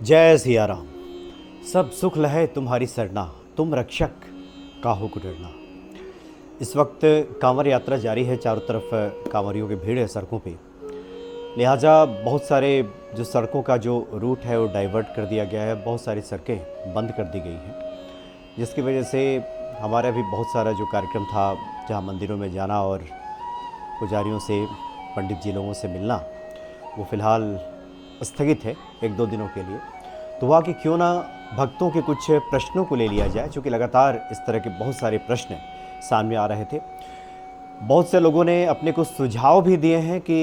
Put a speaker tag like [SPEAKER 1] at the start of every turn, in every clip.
[SPEAKER 1] जय सिया राम। सब सुख लहे तुम्हारी सरना, तुम रक्षक काहू को डरना। इस वक्त कांवड़ यात्रा जारी है, चारों तरफ कांवड़ियों की भीड़ है सड़कों पे। लिहाजा बहुत सारे जो सड़कों का जो रूट है वो डाइवर्ट कर दिया गया है, बहुत सारी सड़कें बंद कर दी गई हैं, जिसकी वजह से हमारा भी बहुत सारा जो कार्यक्रम था, जहाँ मंदिरों में जाना और पुजारियों से, पंडित जी लोगों से मिलना, वो फ़िलहाल स्थगित है 1-2 दिनों के लिए। तो हुआ कि क्यों ना भक्तों के कुछ प्रश्नों को ले लिया जाए, क्योंकि लगातार इस तरह के बहुत सारे प्रश्न सामने आ रहे थे। बहुत से लोगों ने अपने कुछ सुझाव भी दिए हैं कि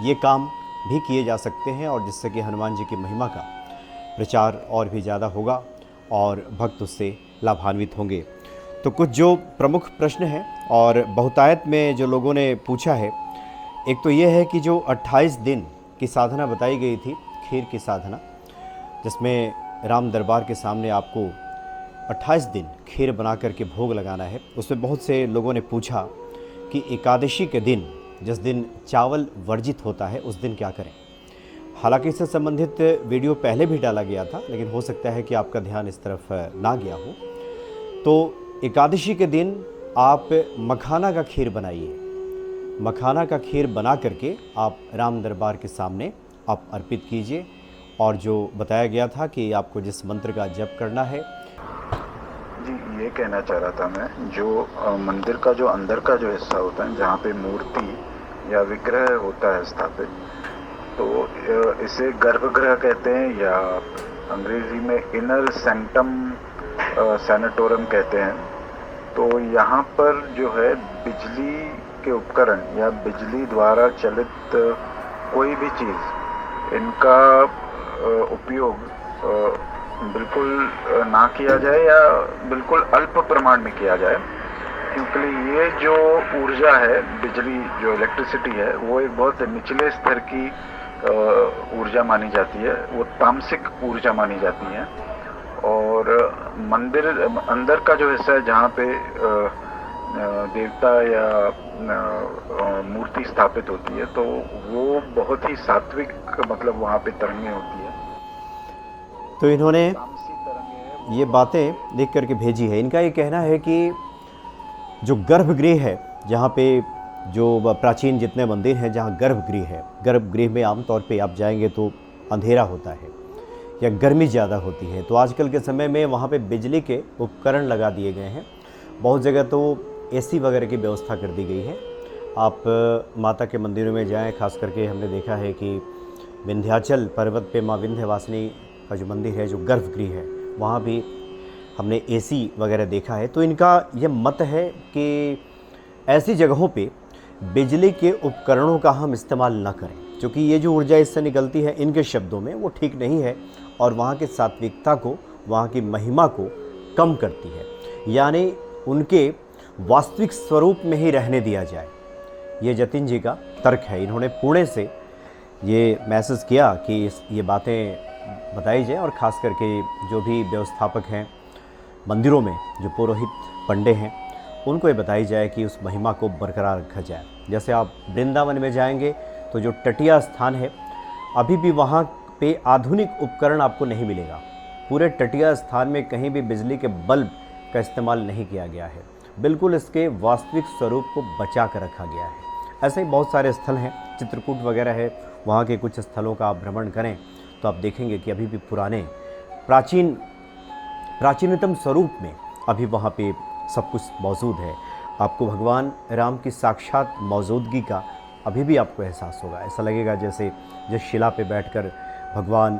[SPEAKER 1] ये काम भी किए जा सकते हैं और जिससे कि हनुमान जी की महिमा का प्रचार और भी ज़्यादा होगा और भक्त उससे लाभान्वित होंगे। तो कुछ जो प्रमुख प्रश्न हैं और बहुतायत में जो लोगों ने पूछा है, एक तो ये है कि जो 28 दिन की साधना बताई गई थी, खीर की साधना, जिसमें राम दरबार के सामने आपको 28 दिन खीर बना करके भोग लगाना है। उसमें बहुत से लोगों ने पूछा कि एकादशी के दिन, जिस दिन चावल वर्जित होता है, उस दिन क्या करें। हालांकि इससे संबंधित वीडियो पहले भी डाला गया था, लेकिन हो सकता है कि आपका ध्यान इस तरफ ना गया हो। तो एकादशी के दिन आप मखाना का खीर बनाइए। मखाना का खीर बना करके आप राम दरबार के सामने आप अर्पित कीजिए। और जो बताया गया था कि आपको जिस मंत्र का जप करना है।
[SPEAKER 2] जी, ये कहना चाह रहा था मैं, जो मंदिर का जो अंदर का जो हिस्सा होता है, जहाँ पे मूर्ति या विग्रह होता है स्थापित, तो इसे गर्भगृह कहते हैं या अंग्रेजी में इनर सैंक्टम सैनेटोरम कहते हैं। तो यहाँ पर जो है बिजली के उपकरण या बिजली द्वारा चलित कोई भी चीज़, इनका उपयोग बिल्कुल ना किया जाए या बिल्कुल अल्प प्रमाण में किया जाए, क्योंकि ये जो ऊर्जा है, बिजली जो इलेक्ट्रिसिटी है, वो एक बहुत निचले स्तर की ऊर्जा मानी जाती है, वो तामसिक ऊर्जा मानी जाती है। और मंदिर अंदर का जो हिस्सा है, जहाँ पे देवता या मूर्ति स्थापित होती है, तो वो बहुत ही सात्विक, मतलब वहाँ पे तरंगें होती है।
[SPEAKER 1] तो इन्होंने ये बातें लिख करके भेजी है। इनका ये कहना है कि जो गर्भगृह है, जहाँ पे जो प्राचीन जितने मंदिर हैं जहाँ गर्भगृह है, गर्भगृह में आमतौर पे आप जाएंगे तो अंधेरा होता है या गर्मी ज़्यादा होती है। तो आजकल के समय में वहाँ पे बिजली के उपकरण लगा दिए गए हैं। बहुत जगह तो एसी वगैरह की व्यवस्था कर दी गई है। आप माता के मंदिरों में जाएं, खास करके हमने देखा है कि विंध्याचल पर्वत पे माँ विंध्यवासिनी का जो मंदिर है, जो गर्भगृह है, वहाँ भी हमने एसी वगैरह देखा है। तो इनका यह मत है कि ऐसी जगहों पे बिजली के उपकरणों का हम इस्तेमाल न करें, क्योंकि ये जो ऊर्जा इससे निकलती है, इनके शब्दों में, वो ठीक नहीं है और वहाँ की सात्विकता को, वहाँ की महिमा को कम करती है। यानी उनके वास्तविक स्वरूप में ही रहने दिया जाए। ये जतिन जी का तर्क है। इन्होंने पुणे से ये मैसेज किया कि ये बातें बताई जाए और ख़ास करके जो भी व्यवस्थापक हैं मंदिरों में, जो पुरोहित पंडे हैं, उनको ये बताई जाए कि उस महिमा को बरकरार रखा जाए। जैसे आप वृंदावन में जाएंगे तो जो तटीय स्थान है, अभी भी वहाँ पे आधुनिक उपकरण आपको नहीं मिलेगा। पूरे तटीय स्थान में कहीं भी बिजली के बल्ब का इस्तेमाल नहीं किया गया है, बिल्कुल इसके वास्तविक स्वरूप को बचा कर रखा गया है। ऐसे ही बहुत सारे स्थल हैं, चित्रकूट वगैरह है, वहाँ के कुछ स्थलों का आप भ्रमण करें तो आप देखेंगे कि अभी भी पुराने प्राचीनतम स्वरूप में अभी वहाँ पे सब कुछ मौजूद है। आपको भगवान राम की साक्षात मौजूदगी का अभी भी आपको एहसास होगा। ऐसा लगेगा जैसे जिस शिला पे बैठकर भगवान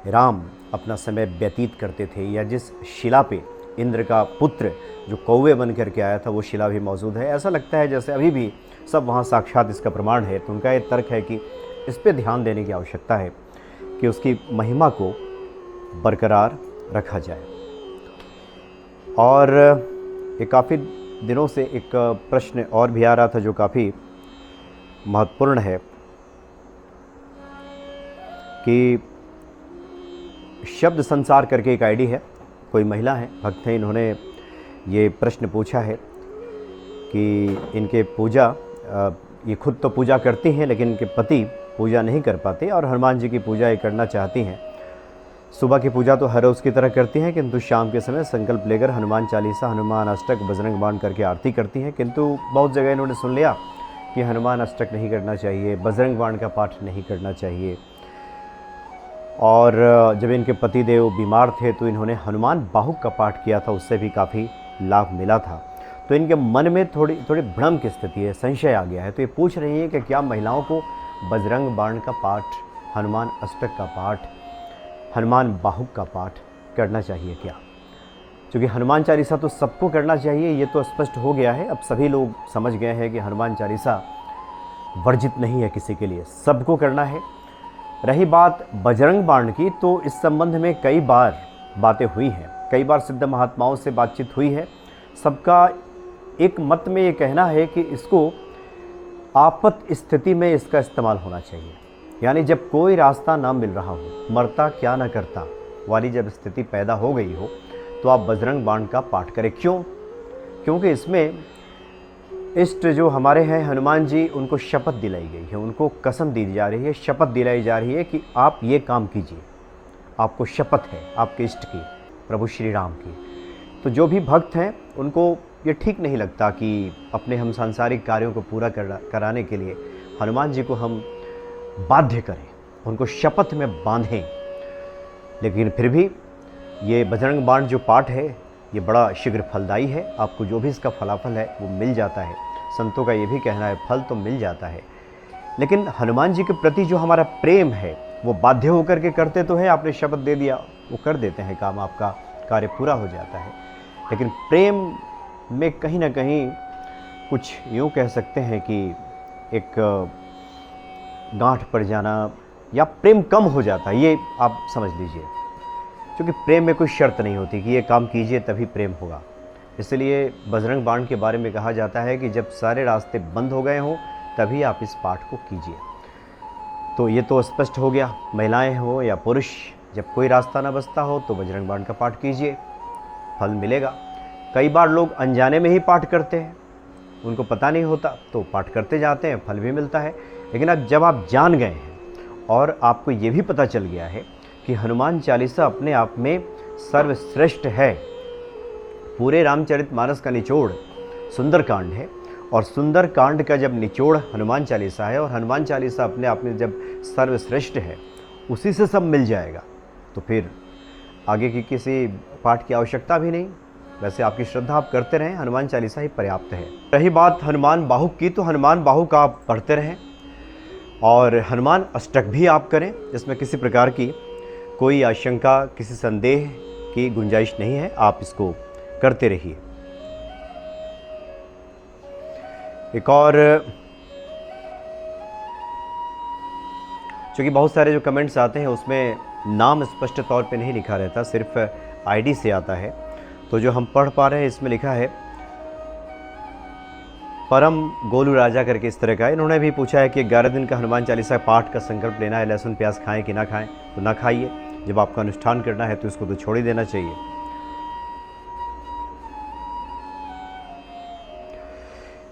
[SPEAKER 1] राम अपना समय व्यतीत करते थे, या जिस शिला पे इंद्र का पुत्र जो कौवे बन करके आया था, वो शिला भी मौजूद है। ऐसा लगता है जैसे अभी भी सब वहाँ साक्षात इसका प्रमाण है। तो उनका ये तर्क है कि इस पे ध्यान देने की आवश्यकता है कि उसकी महिमा को बरकरार रखा जाए। और ये काफ़ी दिनों से एक प्रश्न और भी आ रहा था जो काफ़ी महत्वपूर्ण है कि शब्द संसार करके एक आईडी है, कोई महिला है, भक्त हैं, इन्होंने ये प्रश्न पूछा है कि इनके पूजा, ये खुद तो पूजा करती हैं लेकिन इनके पति पूजा नहीं कर पाते और हनुमान जी की पूजा ये करना चाहती हैं। सुबह की पूजा तो हर रोज़ की तरह करती हैं, किंतु शाम के समय संकल्प लेकर हनुमान चालीसा, हनुमान अष्टक, बजरंग बाण करके आरती करती हैं। किंतु बहुत जगह इन्होंने सुन लिया कि हनुमान अष्टक नहीं करना चाहिए, बजरंग बाण का पाठ नहीं करना चाहिए। और जब इनके पतिदेव बीमार थे तो इन्होंने हनुमान बाहुक का पाठ किया था, उससे भी काफ़ी लाभ मिला था। तो इनके मन में थोड़ी भ्रम की स्थिति है, संशय आ गया है। तो ये पूछ रही हैं कि क्या महिलाओं को बजरंग बाण का पाठ, हनुमान अष्टक का पाठ, हनुमान बाहुक का पाठ करना चाहिए क्या? क्योंकि हनुमान चालीसा तो सबको करना चाहिए, ये तो स्पष्ट हो गया है। अब सभी लोग समझ गए हैं कि हनुमान चालीसा वर्जित नहीं है किसी के लिए, सबको करना है। रही बात बजरंग बाण की, तो इस संबंध में कई बार बातें हुई हैं, कई बार सिद्ध महात्माओं से बातचीत हुई है। सबका एक मत में ये कहना है कि इसको आपात स्थिति में इसका इस्तेमाल होना चाहिए, यानी जब कोई रास्ता ना मिल रहा हो, मरता क्या ना करता वाली जब स्थिति पैदा हो गई हो, तो आप बजरंग बाण का पाठ करें। क्यों? क्योंकि इसमें इष्ट जो हमारे हैं हनुमान जी, उनको शपथ दिलाई गई है, उनको कसम दी जा रही है, शपथ दिलाई जा रही है कि आप ये काम कीजिए। आपको शपथ है आपके इष्ट की, प्रभु श्री राम की। तो जो भी भक्त हैं उनको ये ठीक नहीं लगता कि अपने हम सांसारिक कार्यों को पूरा कराने के लिए हनुमान जी को हम बाध्य करें, उनको शपथ में बांधें। लेकिन फिर भी ये बजरंग बाण जो पाठ है ये बड़ा शीघ्र फलदायी है, आपको जो भी इसका फलाफल है वो मिल जाता है। संतों का ये भी कहना है फल तो मिल जाता है। लेकिन हनुमान जी के प्रति जो हमारा प्रेम है वो बाध्य होकर के करते तो हैं, आपने शपथ दे दिया, वो कर देते हैं काम, आपका कार्य पूरा हो जाता है। लेकिन प्रेम में कहीं ना कहीं कुछ यूँ कह सकते हैं कि एक गांठ पड़ जाना या प्रेम कम हो जाता है, ये आप समझ लीजिए। क्योंकि प्रेम में कोई शर्त नहीं होती कि ये काम कीजिए तभी प्रेम होगा। इसलिए बजरंग बाण के बारे में कहा जाता है कि जब सारे रास्ते बंद हो गए हों तभी आप इस पाठ को कीजिए। तो ये तो स्पष्ट हो गया, महिलाएं हो या पुरुष, जब कोई रास्ता ना बचता हो तो बजरंग बाण का पाठ कीजिए, फल मिलेगा। कई बार लोग अनजाने में ही पाठ करते हैं, उनको पता नहीं होता तो पाठ करते जाते हैं, फल भी मिलता है। लेकिन अब जब आप जान गए हैं और आपको ये भी पता चल गया है कि हनुमान चालीसा अपने आप में सर्वश्रेष्ठ है, पूरे रामचरितमानस का निचोड़ सुंदरकांड है, और सुंदरकांड का जब निचोड़ हनुमान चालीसा है और हनुमान चालीसा अपने आप में जब सर्वश्रेष्ठ है, उसी से सब मिल जाएगा, तो फिर आगे की किसी पाठ की आवश्यकता भी नहीं। वैसे आपकी श्रद्धा आप करते रहें, हनुमान चालीसा ही पर्याप्त है। रही बात हनुमान बाहुक की, तो हनुमान बाहुक आप पढ़ते रहें और हनुमान अष्टक भी आप करें। इसमें किसी प्रकार की कोई आशंका, किसी संदेह की गुंजाइश नहीं है, आप इसको करते रहिए। एक और, चूँकि बहुत सारे जो कमेंट्स आते हैं उसमें नाम स्पष्ट तौर पे नहीं लिखा रहता, सिर्फ आईडी से आता है, तो जो हम पढ़ पा रहे हैं इसमें लिखा है परम गोलू राजा करके, इस तरह का। इन्होंने भी पूछा है कि 11 दिन का हनुमान चालीसा पाठ का संकल्प लेना है, लहसुन प्याज खाएं कि ना खाएं? तो ना खाइए, जब आपका अनुष्ठान करना है तो इसको तो छोड़ ही देना चाहिए।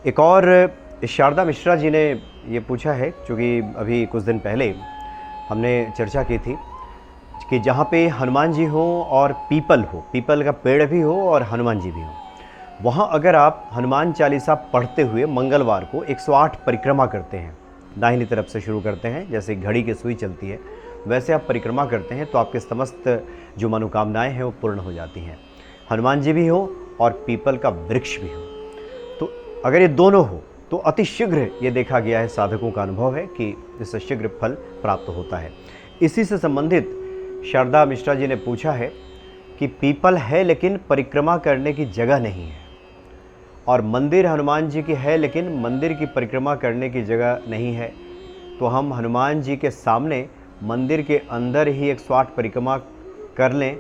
[SPEAKER 1] एक और शारदा मिश्रा जी ने ये पूछा है, क्योंकि अभी कुछ दिन पहले हमने चर्चा की थी कि जहाँ पे हनुमान जी हो और पीपल हो, पीपल का पेड़ भी हो और हनुमान जी भी हो, वहाँ अगर आप हनुमान चालीसा पढ़ते हुए मंगलवार को 108 परिक्रमा करते हैं, दाहिनी तरफ से शुरू करते हैं, जैसे घड़ी की सुई चलती है वैसे आप परिक्रमा करते हैं, तो आपके समस्त जो मनोकामनाएं हैं वो पूर्ण हो जाती हैं। हनुमान जी भी हो और पीपल का वृक्ष भी हो, तो अगर ये दोनों हो तो अति शीघ्र ये देखा गया है, साधकों का अनुभव है कि इससे शीघ्र फल प्राप्त होता है। इसी से संबंधित शारदा मिश्रा जी ने पूछा है कि पीपल है लेकिन परिक्रमा करने की जगह नहीं है, और मंदिर हनुमान जी की है लेकिन मंदिर की परिक्रमा करने की जगह नहीं है, तो हम हनुमान जी के सामने मंदिर के अंदर ही 108 परिक्रमा कर लें,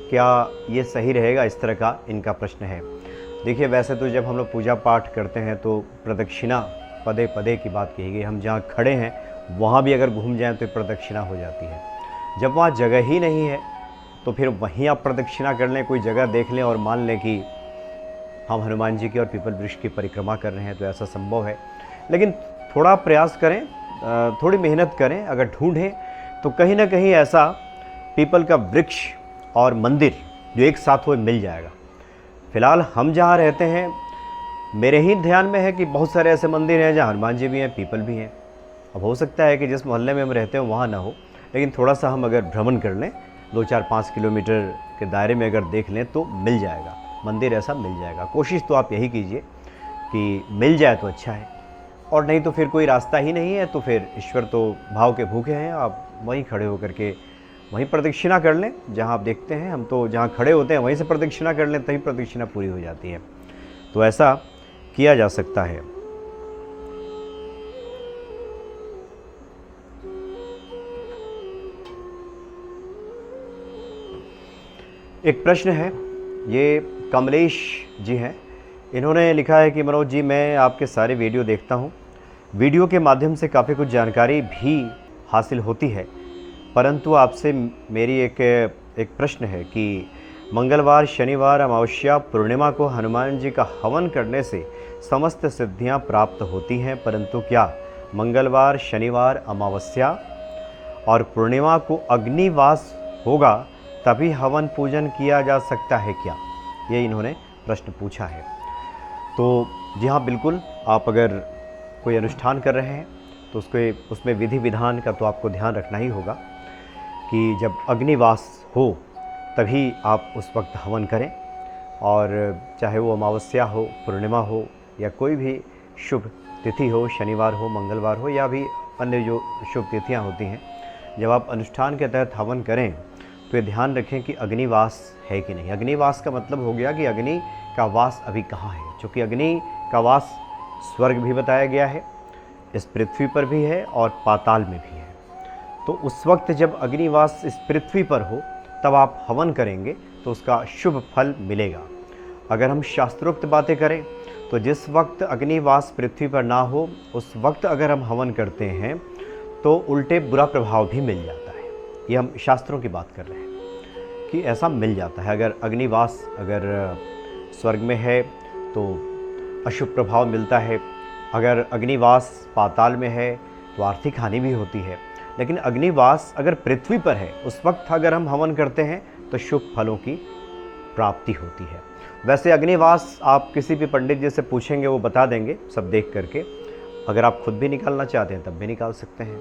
[SPEAKER 1] क्या ये सही रहेगा? इस तरह का इनका प्रश्न है। देखिए, वैसे तो जब हम लोग पूजा पाठ करते हैं तो प्रदक्षिणा पदे पदे की बात कही गई। हम जहाँ खड़े हैं वहाँ भी अगर घूम जाएं तो प्रदक्षिणा हो जाती है। जब वहाँ जगह ही नहीं है तो फिर वहीं आप प्रदक्षिणा कर लें, कोई जगह देख लें और मान लें कि हम हनुमान जी की और पीपल वृक्ष की परिक्रमा कर रहे हैं, तो ऐसा संभव है। लेकिन थोड़ा प्रयास करें, थोड़ी मेहनत करें, अगर ढूंढें तो कहीं ना कहीं ऐसा पीपल का वृक्ष और मंदिर जो एक साथ हो मिल जाएगा। फिलहाल हम जहाँ रहते हैं, मेरे ही ध्यान में है कि बहुत सारे ऐसे मंदिर हैं जहाँ हनुमान जी भी हैं, पीपल भी हैं। अब हो सकता है कि जिस मोहल्ले में हम रहते हैं वहाँ ना हो, लेकिन थोड़ा सा हम अगर भ्रमण कर लें, 2-4-5 किलोमीटर के दायरे में अगर देख लें तो मिल जाएगा, मंदिर ऐसा मिल जाएगा। कोशिश तो आप यही कीजिए कि मिल जाए तो अच्छा है, और नहीं तो फिर कोई रास्ता ही नहीं है तो फिर ईश्वर तो भाव के भूखे हैं, आप वहीं खड़े होकर के वहीं प्रदक्षिणा कर लें। जहाँ आप देखते हैं, हम तो जहाँ खड़े होते हैं वहीं से प्रदक्षिणा कर लें, तभी प्रदक्षिणा पूरी हो जाती है। तो ऐसा किया जा सकता है। एक प्रश्न है, ये कमलेश जी हैं, इन्होंने लिखा है कि मनोज जी, मैं आपके सारे वीडियो देखता हूँ, वीडियो के माध्यम से काफ़ी कुछ जानकारी भी हासिल होती है, परंतु आपसे मेरी एक प्रश्न है कि मंगलवार, शनिवार, अमावस्या, पूर्णिमा को हनुमान जी का हवन करने से समस्त सिद्धियां प्राप्त होती हैं, परंतु क्या मंगलवार, शनिवार, अमावस्या और पूर्णिमा को अग्निवास होगा तभी हवन पूजन किया जा सकता है क्या? ये इन्होंने प्रश्न पूछा है। तो जी हाँ, बिल्कुल, आप अगर कोई अनुष्ठान कर रहे हैं तो उसमें विधि विधान का तो आपको ध्यान रखना ही होगा कि जब अग्निवास हो तभी आप उस वक्त हवन करें, और चाहे वो अमावस्या हो, पूर्णिमा हो या कोई भी शुभ तिथि हो, शनिवार हो, मंगलवार हो या भी अन्य जो शुभ तिथियां होती हैं, जब आप अनुष्ठान के तहत हवन करें तो ये ध्यान रखें कि अग्निवास है कि नहीं। अग्निवास का मतलब हो गया कि अग्नि का वास अभी कहाँ है, क्योंकि अग्नि का वास स्वर्ग भी बताया गया है, इस पृथ्वी पर भी है और पाताल में भी है। तो उस वक्त जब अग्निवास इस पृथ्वी पर हो तब आप हवन करेंगे तो उसका शुभ फल मिलेगा। अगर हम शास्त्रोक्त बातें करें तो जिस वक्त अग्निवास पृथ्वी पर ना हो उस वक्त अगर हम हवन करते हैं तो उल्टे बुरा प्रभाव भी मिल जाता है। ये हम शास्त्रों की बात कर रहे हैं कि ऐसा मिल जाता है। अगर अग्निवास अगर स्वर्ग में है तो अशुभ प्रभाव मिलता है, अगर अग्निवास पाताल में है तो आर्थिक हानि भी होती है। लेकिन अग्निवास अगर पृथ्वी पर है उस वक्त अगर हम हवन करते हैं तो शुभ फलों की प्राप्ति होती है। वैसे अग्निवास आप किसी भी पंडित जी से पूछेंगे, वो बता देंगे सब देख करके। अगर आप खुद भी निकालना चाहते हैं तब भी निकाल सकते हैं,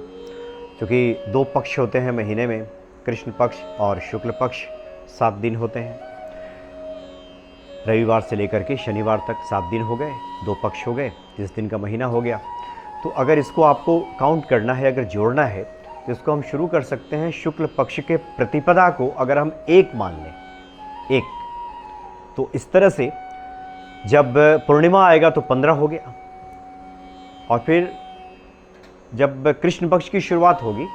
[SPEAKER 1] क्योंकि 2 पक्ष होते हैं महीने में, कृष्ण पक्ष और शुक्ल पक्ष। 7 दिन होते हैं, रविवार से लेकर के शनिवार तक 7 दिन हो गए, 2 पक्ष हो गए, 30 दिन का महीना हो गया। तो अगर इसको आपको काउंट करना है, अगर जोड़ना है तो इसको हम शुरू कर सकते हैं शुक्ल पक्ष के प्रतिपदा को अगर हम 1 मान लें, 1, तो इस तरह से जब पूर्णिमा आएगा तो 15 हो गया, और फिर जब कृष्ण पक्ष की शुरुआत होगी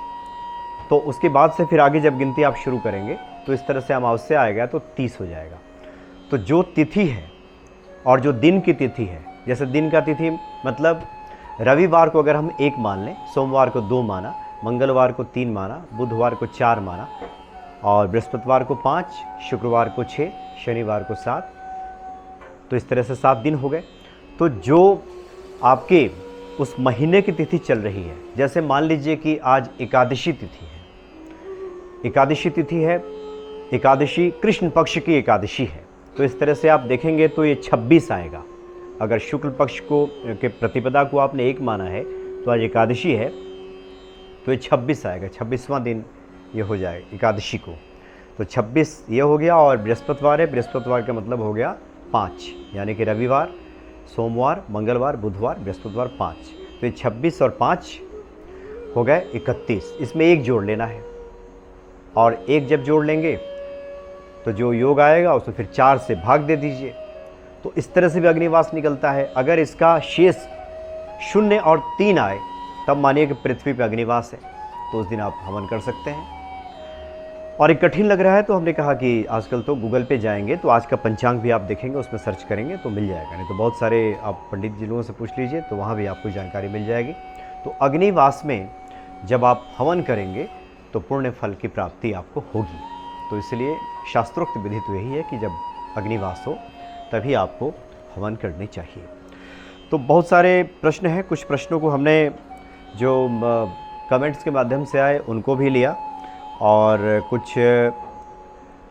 [SPEAKER 1] तो उसके बाद से फिर आगे जब गिनती आप शुरू करेंगे तो इस तरह से अमावस्या आएगा तो 30 हो जाएगा। तो जो तिथि है और जो दिन की तिथि है, जैसे दिन का तिथि मतलब रविवार को अगर हम 1 मान लें, सोमवार को 2 माना, मंगलवार को 3 माना, बुधवार को 4 माना, और बृहस्पतिवार को 5, शुक्रवार को 6, शनिवार को 7, तो इस तरह से 7 दिन हो गए। तो जो आपके उस महीने की तिथि चल रही है, जैसे मान लीजिए कि आज एकादशी तिथि है, एकादशी तिथि है, एकादशी कृष्ण पक्ष की एकादशी है, तो इस तरह से आप देखेंगे तो ये 26 आएगा। अगर शुक्ल पक्ष को के प्रतिपदा को आपने 1 माना है तो आज एकादशी है तो ये 26 आएगा, 26वां दिन ये हो जाएगा एकादशी को। तो 26 ये हो गया, और बृहस्पतिवार है, बृहस्पतिवार का मतलब हो गया 5, यानी कि रविवार, सोमवार, मंगलवार, बुधवार, बृहस्पतिवार 5, तो ये 26 और 5 हो गए 31। इसमें 1 जोड़ लेना है, और 1 जब जोड़ लेंगे तो जो योग आएगा उसको फिर 4 से भाग दे दीजिए, तो इस तरह से भी अग्निवास निकलता है। अगर इसका शेष 0 और 3 आए तब मानिए कि पृथ्वी पर अग्निवास है, तो उस दिन आप हवन कर सकते हैं। और एक कठिन लग रहा है तो हमने कहा कि आजकल तो गूगल पे जाएंगे तो आज का पंचांग भी आप देखेंगे, उसमें सर्च करेंगे तो मिल जाएगा, नहीं तो बहुत सारे आप पंडित जी लोगों से पूछ लीजिए तो वहाँ भी आपको जानकारी मिल जाएगी। तो अग्निवास में जब आप हवन करेंगे तो पुण्य फल की प्राप्ति आपको होगी। तो इसलिए शास्त्रोक्त विधि तो यही है कि जब अग्निवास हो तभी आपको हवन करनी चाहिए। तो बहुत सारे प्रश्न हैं, कुछ प्रश्नों को हमने जो कमेंट्स के माध्यम से आए उनको भी लिया, और कुछ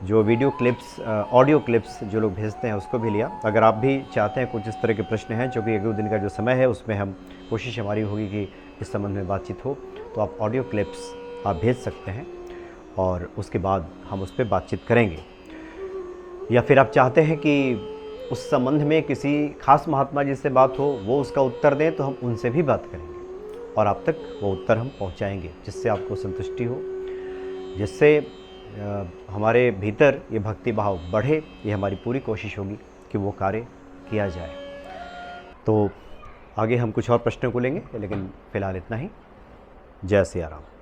[SPEAKER 1] जो वीडियो क्लिप्स, ऑडियो क्लिप्स जो लोग भेजते हैं उसको भी लिया। अगर आप भी चाहते हैं, कुछ इस तरह के प्रश्न हैं जो कि 1-2 दिन का जो समय है उसमें हम कोशिश हमारी होगी कि इस संबंध में बातचीत हो, तो आप ऑडियो क्लिप्स आप भेज सकते हैं और उसके बाद हम उस पर बातचीत करेंगे। या फिर आप चाहते हैं कि उस संबंध में किसी खास महात्मा जी से बात हो, वो उसका उत्तर दें, तो हम उनसे भी बात करेंगे और आप तक वो उत्तर हम पहुंचाएंगे, जिससे आपको संतुष्टि हो, जिससे हमारे भीतर ये भक्ति भाव बढ़े। ये हमारी पूरी कोशिश होगी कि वो कार्य किया जाए। तो आगे हम कुछ और प्रश्नों को लेंगे, लेकिन फ़िलहाल इतना ही। जय सिया राम।